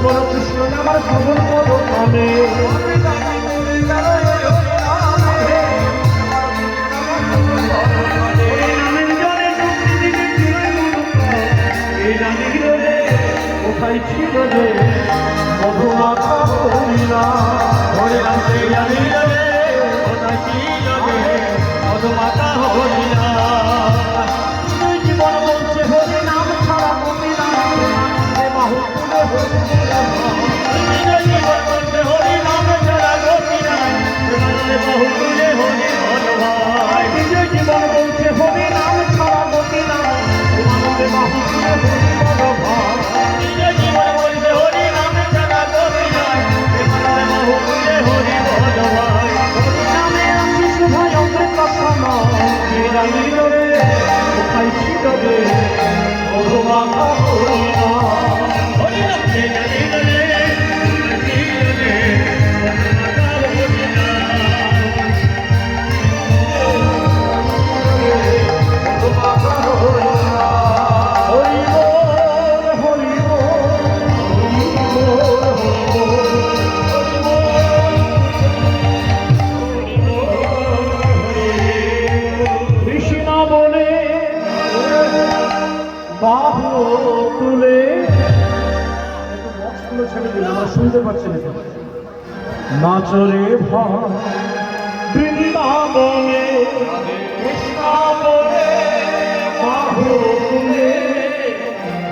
বড় কৃষ্ণ আমার শ্রবণ করো কানে কোথায় ছিল রে মধুমাখা হরিণা ধরে নামতে জানি রে কোথায় ছিল রে মধুমাখা হরিণা জীবন বলছে হরি নাম ছাড়া মতি না বাহু তুলে জীবন বলছে হরি নাম ছাড়া গতি নাই বাহু তুলে হরি ভাই নিজের জীবন বলছে হরি নাম ছাড়া গতি নাই বাহু তুলে হরি ভাই কোথায় ছিল রে মধুমাখা হরিণা হরি নামতে জানি রে মধুমাখা হরিণা হরি বল হরি বল বাহু তুলে একটু বক্সগুলো ছেড়ে দিন আমরা শুনতে পাচ্ছি না নাচরে ভাই বৃন্দাবনে কৃষ্ণ বলে বাহু তুলে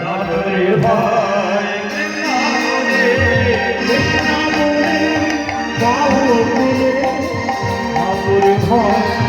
নাচরে ভাই বৃন্দাবনে কৃষ্ণ বলে বাহু তুলে নাচরে ভাই